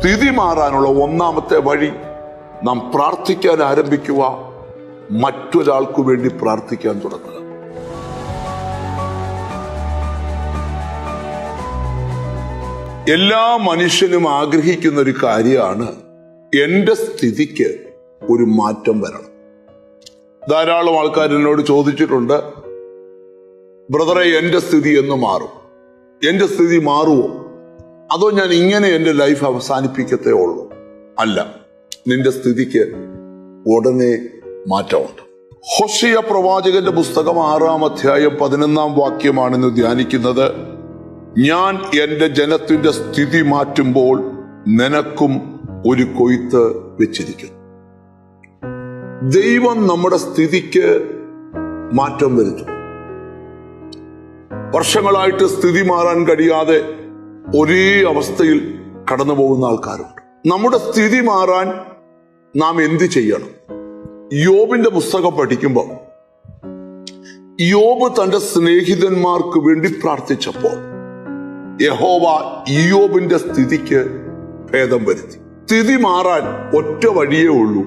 സ്ഥിതി മാറാനുള്ള ഒന്നാമത്തെ വഴി നാം പ്രാർത്ഥിക്കാൻ ആരംഭിക്കുക, മറ്റൊരാൾക്കു വേണ്ടി പ്രാർത്ഥിക്കാൻ തുടങ്ങുക. എല്ലാ മനുഷ്യനും ആഗ്രഹിക്കുന്ന ഒരു കാര്യമാണ് എൻ്റെ സ്ഥിതിക്ക് ഒരു മാറ്റം വരണം. ധാരാളം ആൾക്കാർ എന്നോട് ചോദിച്ചിട്ടുണ്ട്, ബ്രദറെ എൻ്റെ സ്ഥിതി എന്ന് മാറും? എൻ്റെ സ്ഥിതി മാറുമോ? അതോ ഞാൻ ഇങ്ങനെ എൻ്റെ ലൈഫ് അവസാനിപ്പിക്കത്തേ ഉള്ളൂ? അല്ല, നിന്റെ സ്ഥിതിക്ക് ഉടനെ മാറ്റമുണ്ട്. ഹോശേയ പ്രവാചകന്റെ പുസ്തകം 6-ാം അധ്യായം 11-ാം വാക്യമാണെന്ന് ധ്യാനിക്കുന്നത്. ഞാൻ എൻ്റെ ജനത്തിന്റെ സ്ഥിതി മാറ്റുമ്പോൾ നിനക്കും ഒരു കൊയ്ത്ത് വെച്ചിരിക്കുന്നു. ദൈവം നമ്മുടെ സ്ഥിതിക്ക് മാറ്റം വരുത്തും. വർഷങ്ങളായിട്ട് സ്ഥിതി മാറാൻ കഴിയാതെ ഒരേ അവസ്ഥയിൽ കടന്നു പോകുന്ന ആൾക്കാരുണ്ട്. നമ്മുടെ സ്ഥിതി മാറാൻ നാം എന്ത് ചെയ്യണം? യോബിന്റെ പുസ്തകം പഠിക്കുമ്പോൾ യോബ് തന്റെ സ്നേഹിതന്മാർക്ക് വേണ്ടി പ്രാർത്ഥിച്ചപ്പോൾ യഹോവ യോബിന്റെ സ്ഥിതിക്ക് ഭേദം വരുത്തി. സ്ഥിതി മാറാൻ ഒറ്റ വഴിയേ ഉള്ളൂ.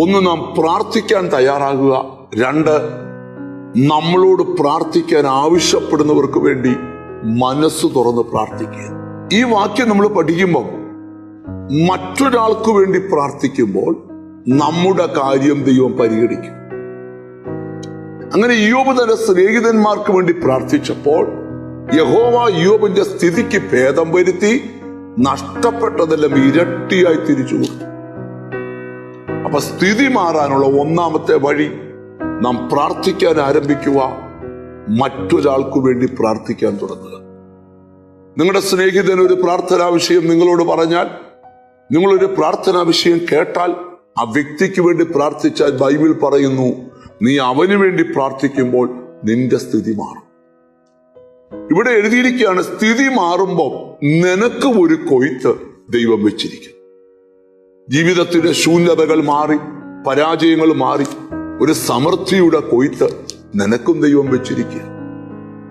ഒന്ന്, നാം പ്രാർത്ഥിക്കാൻ തയ്യാറാകുക. 2, നമ്മളോട് പ്രാർത്ഥിക്കാൻ ആവശ്യപ്പെടുന്നവർക്ക് വേണ്ടി മനസ്സ് തുറന്ന് പ്രാർത്ഥിക്കുക. ഈ വാക്യം നമ്മൾ പഠിക്കുമ്പോൾ മറ്റൊരാൾക്ക് വേണ്ടി പ്രാർത്ഥിക്കുമ്പോൾ നമ്മുടെ കാര്യം ദൈവം പരിഗണിക്കും. അങ്ങനെ യോബ് തന്റെ സ്നേഹിതന്മാർക്ക് വേണ്ടി പ്രാർത്ഥിച്ചപ്പോൾ യഹോവ യോബിന്റെ സ്ഥിതിക്ക് ഭേദം വരുത്തി നഷ്ടപ്പെട്ടതെല്ലാം ഇരട്ടിയായി തിരിച്ചു കൊടുത്തു. അപ്പൊ സ്ഥിതി മാറാനുള്ള ഒന്നാമത്തെ വഴി നാം പ്രാർത്ഥിക്കാൻ ആരംഭിക്കുക, മറ്റൊരാൾക്കു വേണ്ടി പ്രാർത്ഥിക്കാൻ തുടങ്ങുക. നിങ്ങളുടെ സ്നേഹിതൻ ഒരു പ്രാർത്ഥനാ വിഷയം നിങ്ങളോട് പറഞ്ഞാൽ, നിങ്ങളൊരു പ്രാർത്ഥനാ വിഷയം കേട്ടാൽ ആ വ്യക്തിക്ക് വേണ്ടി പ്രാർത്ഥിച്ചാൽ ബൈബിൾ പറയുന്നു, നീ അവന് വേണ്ടി പ്രാർത്ഥിക്കുമ്പോൾ നിന്റെ സ്ഥിതി മാറും. ഇവിടെ എഴുതിയിരിക്കുകയാണ്, സ്ഥിതി മാറുമ്പോൾ നിനക്കും ഒരു കൊയ്ത്ത് ദൈവം വെച്ചിരിക്കും. ജീവിതത്തിന്റെ ശൂന്യതകൾ മാറി, പരാജയങ്ങൾ മാറി, ഒരു സമൃദ്ധിയുടെ കൊയ്ത്ത് നിനക്കും ദൈവം വെച്ചിരിക്കുക.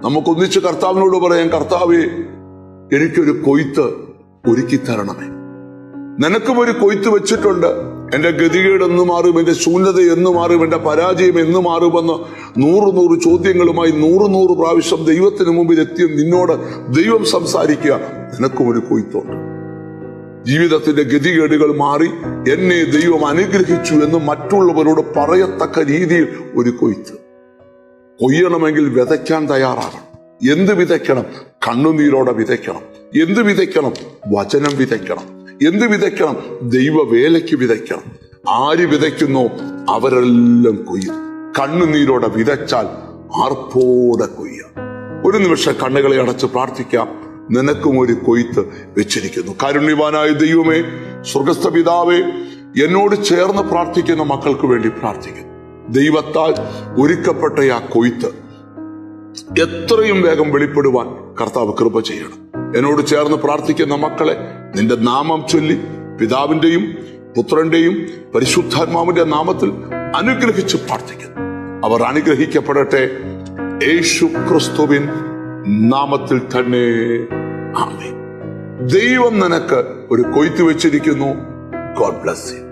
നമുക്കൊന്നിച്ച് കർത്താവിനോട് പറയാം, കർത്താവേ, എനിക്കൊരു കൊയ്ത്ത് ഒരുക്കി തരണമേ. നിനക്കും ഒരു കൊയ്ത്ത് വെച്ചിട്ടുണ്ട്. എന്റെ ഗതികേട് എന്ന് മാറും, എന്റെ ശൂന്യത എന്ന് മാറും, എന്റെ പരാജയം എന്ന് മാറുമെന്ന് 100 ചോദ്യങ്ങളുമായി 100 പ്രാവശ്യം ദൈവത്തിന് മുമ്പിൽ എത്തിയ നിന്നോട് ദൈവം സംസാരിക്കുക, നിനക്കും ഒരു കൊയ്ത്തുണ്ട്. ജീവിതത്തിന്റെ ഗതികേടുകൾ മാറി എന്നെ ദൈവം അനുഗ്രഹിച്ചു എന്ന് മറ്റുള്ളവരോട് പറയത്തക്ക രീതിയിൽ ഒരു കൊയ്ത്ത്. കൊയ്യണമെങ്കിൽ വിതയ്ക്കാൻ തയ്യാറാകണം. എന്ത് വിതയ്ക്കണം? കണ്ണുനീരോടെ വിതയ്ക്കണം. എന്ത് വിതയ്ക്കണം? വചനം വിതയ്ക്കണം. എന്ത് വിതയ്ക്കണം? ദൈവവേലയ്ക്ക് വിതയ്ക്കണം. ആര് വിതയ്ക്കുന്നോ അവരെല്ലാം കൊയ്യും. കണ്ണുനീരോടെ വിതച്ചാൽ ആർപ്പോടെ കൊയ്യാം. ഒരു നിമിഷം കണ്ണുകളെ അടച്ച് പ്രാർത്ഥിക്കാം. നിനക്കും ഒരു കൊയ്ത്ത് വെച്ചിരിക്കുന്നു. കാരുണ്യവാനായ ദൈവമേ, സ്വർഗസ്ഥ പിതാവേ, എന്നോട് ചേർന്ന് പ്രാർത്ഥിക്കുന്ന മക്കൾക്ക് വേണ്ടി പ്രാർത്ഥിക്കുന്നു. ദൈവത്താൽ ഒരുക്കപ്പെട്ട ആ കൊയ്ത്ത് എത്രയും വേഗം വെളിപ്പെടുവാൻ കർത്താവ് കൃപ ചെയ്യണം. എന്നോട് ചേർന്ന് പ്രാർത്ഥിക്കുന്ന മക്കളെ നിന്റെ നാമം ചൊല്ലി പിതാവിന്റെയും പുത്രന്റെയും പരിശുദ്ധാത്മാവിന്റെ നാമത്തിൽ അനുഗ്രഹിച്ച് പ്രാർത്ഥിക്കുന്നു. അവർ അനുഗ്രഹിക്കപ്പെടട്ടെ, യേശു ക്രിസ്തുവിൻ നാമത്തിൽ തന്നെ. ആമേൻ. ദൈവം നിനക്ക് ഒരു കൊയ്ത്ത് വെച്ചിരിക്കുന്നു. God bless you.